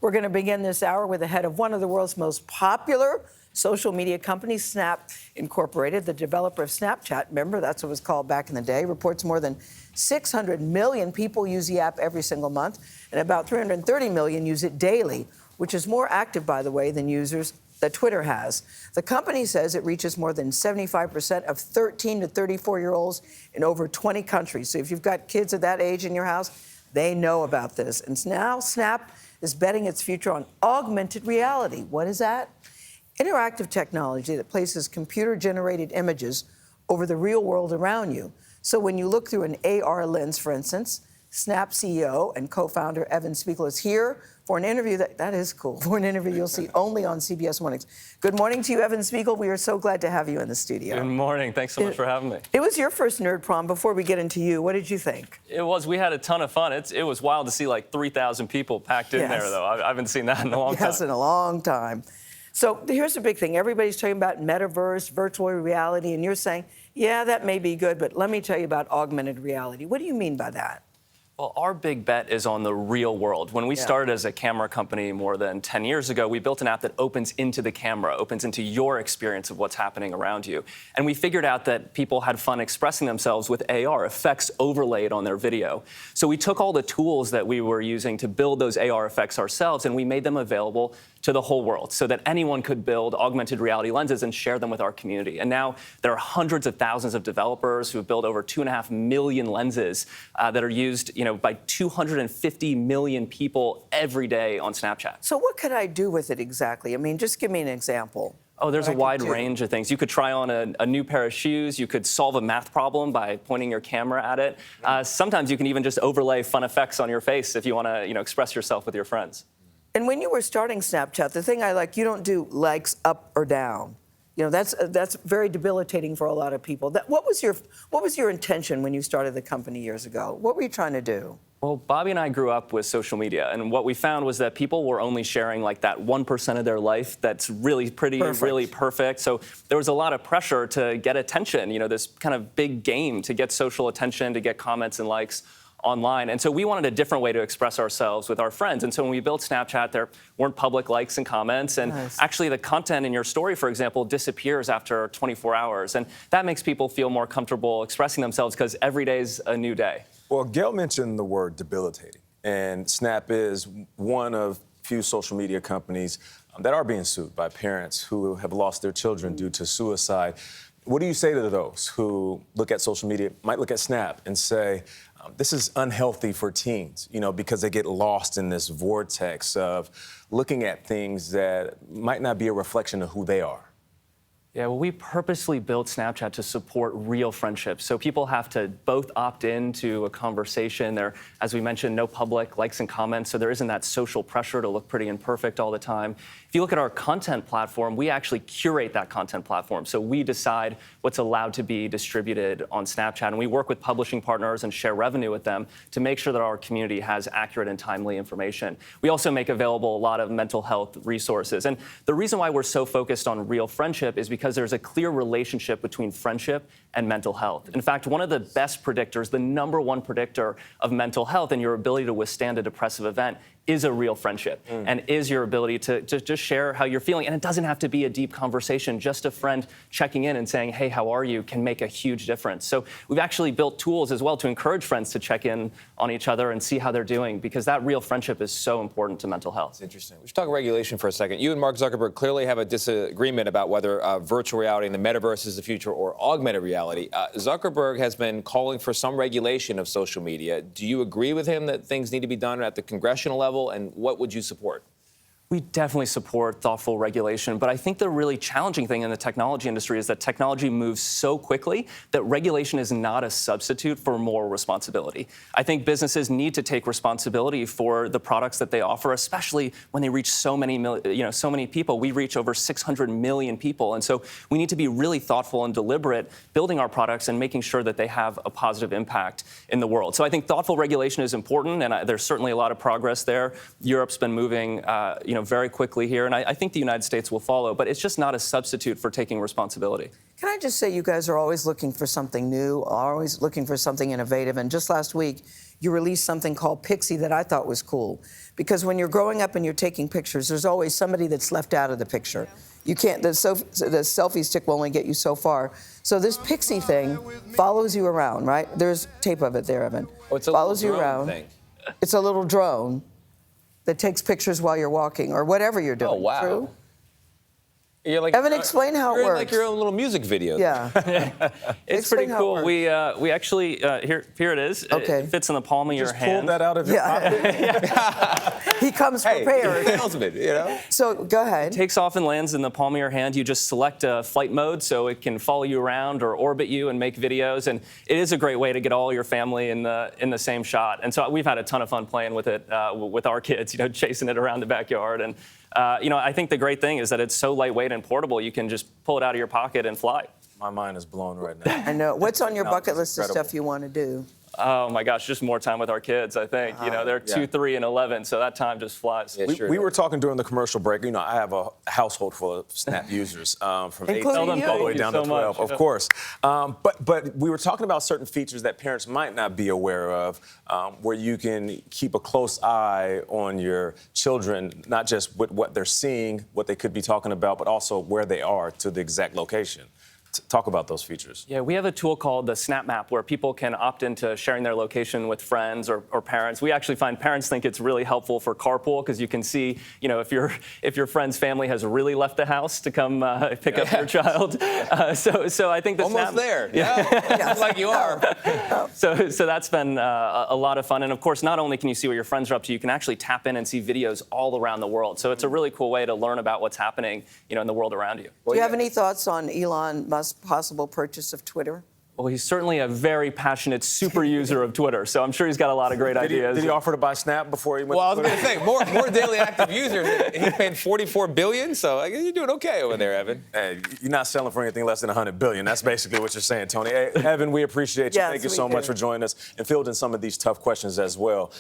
We're going to begin this hour with the head of one of the world's most popular social media companies, Snap Incorporated. The developer of Snapchat, remember, that's what it was called back in the day, reports more than 600 million people use the app every single month, and about 330 million use it daily, which is more active, by the way, than users that Twitter has. The company says it reaches more than 75% of 13 to 34-year-olds in over 20 countries. So if you've got kids of that age in your house, they know about this. And now Snap is betting its future on augmented reality. What is that? Interactive technology that places computer-generated images over the real world around you. So when you look through an AR lens, for instance, Snap CEO and co-founder Evan Spiegel is here for an interview that is cool, for an interview you'll see only on CBS Mornings. Good morning to you, Evan Spiegel. We are so glad to have you in the studio. Good morning. Thanks so much for having me. It was your first Nerd Prom. Before we get into you, what did you think? It was. We had a ton of fun. It was wild to see like 3,000 people packed in there, though. I haven't seen that in a long time. Yes, in a long time. So here's the big thing. Everybody's talking about metaverse, virtual reality, and you're saying, yeah, that may be good, but let me tell you about augmented reality. What do you mean by that? Well, our big bet is on the real world. When we started as a camera company more than 10 years ago, we built an app that opens into the camera, opens into your experience of what's happening around you. And we figured out that people had fun expressing themselves with AR, effects overlaid on their video. So we took all the tools that we were using to build those AR effects ourselves, and we made them available to the whole world so that anyone could build augmented reality lenses and share them with our community. And now there are hundreds of thousands of developers who have built over 2.5 million lenses that are used, by 250 million people every day on Snapchat. So what could I do with it exactly? I mean, just give me an example. Oh, there's a wide range of things. You could try on a new pair of shoes. You could solve a math problem by pointing your camera at it. Sometimes you can even just overlay fun effects on your face if you want to, express yourself with your friends. And when you were starting Snapchat, the thing I like, you don't do likes up or down. That's very debilitating for a lot of people. What was your intention when you started the company years ago? What were you trying to do? Well, Bobby and I grew up with social media, and what we found was that people were only sharing like that 1% of their life that's really pretty, really perfect. So there was a lot of pressure to get attention, this kind of big game to get social attention, to get comments and likes online. And so we wanted a different way to express ourselves with our friends. And so when we built Snapchat, there weren't public likes and comments. And actually the content in your story, for example, disappears after 24 hours. And that makes people feel more comfortable expressing themselves because every day's a new day. Well, Gayle mentioned the word debilitating. And Snap is one of few social media companies that are being sued by parents who have lost their children due to suicide. What do you say to those who look at social media, might look at Snap and say, this is unhealthy for teens, because they get lost in this vortex of looking at things that might not be a reflection of who they are? Yeah, well, we purposely built Snapchat to support real friendships. So people have to both opt into a conversation. There, as we mentioned, no public likes and comments, so there isn't that social pressure to look pretty and perfect all the time. If you look at our content platform, we actually curate that content platform. So we decide what's allowed to be distributed on Snapchat, and we work with publishing partners and share revenue with them to make sure that our community has accurate and timely information. We also make available a lot of mental health resources. And the reason why we're so focused on real friendship is because there's a clear relationship between friendship and mental health. In fact, one of the best predictors, the #1 predictor of mental health and your ability to withstand a depressive event is a real friendship and is your ability to just share how you're feeling. And it doesn't have to be a deep conversation. Just a friend checking in and saying, hey, how are you, can make a huge difference. So we've actually built tools as well to encourage friends to check in on each other and see how they're doing, because that real friendship is so important to mental health. That's interesting. We should talk regulation for a second. You and Mark Zuckerberg clearly have a disagreement about whether virtual reality and the metaverse is the future or augmented reality. Zuckerberg has been calling for some regulation of social media. Do you agree with him that things need to be done at the congressional level, and what would you support? We definitely support thoughtful regulation, but I think the really challenging thing in the technology industry is that technology moves so quickly that regulation is not a substitute for moral responsibility. I think businesses need to take responsibility for the products that they offer, especially when they reach so many people. We reach over 600 million people, and so we need to be really thoughtful and deliberate building our products and making sure that they have a positive impact in the world. So I think thoughtful regulation is important, and there's certainly a lot of progress there. Europe's been moving, very quickly here, and I think the United States will follow, but it's just not a substitute for taking responsibility. Can I just say you guys are always looking for something new, always looking for something innovative, and just last week, you released something called Pixie that I thought was cool. Because when you're growing up and you're taking pictures, there's always somebody that's left out of the picture. You can't, the selfie stick will only get you so far. So this Pixie thing follows you around, right? There's tape of it there, Evan. Oh, it's a follows you little drone around. thing. It's a little drone that takes pictures while you're walking or whatever you're doing. Oh, wow. True? You're like, Evan, explain how it you're in works. like your own little music video. Yeah. It's Explain pretty how it cool. works. We actually here it is. Okay. It fits in the palm of your Just hand. pulled that out of your pocket. He comes Hey, prepared. salesman, you know? So go ahead. Takes off and lands in the palm of your hand. You just select a flight mode so it can follow you around or orbit you and make videos. And it is a great way to get all your family in the same shot. And so we've had a ton of fun playing with it with our kids, chasing it around the backyard. And I think the great thing is that it's so lightweight and portable. You can just pull it out of your pocket and fly. My mind is blown right now. I know. What's on your No, bucket it's list of incredible. stuff you want to do? Oh my gosh, just more time with our kids, I think. They're 2, 3, and 11, so that time just flies. Yeah, sure. We were talking during the commercial break. I have a household full of Snap users from 18 Including all the way you. down Thank to you so 12, much. of course. But we were talking about certain features that parents might not be aware of, where you can keep a close eye on your children, not just with what they're seeing, what they could be talking about, but also where they are to the exact location. Talk about those features. Yeah, we have a tool called the Snap Map where people can opt into sharing their location with friends or parents. We actually find parents think it's really helpful for carpool because you can see, if your friend's family has really left the house to come pick up your child. So I think the Almost Snap, there. Yeah. Like you are. So that's been a lot of fun. And of course, not only can you see what your friends are up to, you can actually tap in and see videos all around the world. So it's a really cool way to learn about what's happening, in the world around you. Do you have any thoughts on Elon Musk's possible purchase of Twitter? Well, he's certainly a very passionate super user of Twitter, so I'm sure he's got a lot of great ideas. Did he offer to buy Snap before he went Well, I to was Twitter? going to say, more daily active users. He's paying $44 billion, so I guess you're doing okay over there, Evan. Hey, you're not selling for anything less than $100 billion. That's basically what you're saying, Tony. Hey, Evan, we appreciate you. Yes, Thank you we so do. much for joining us and fielding some of these tough questions as well.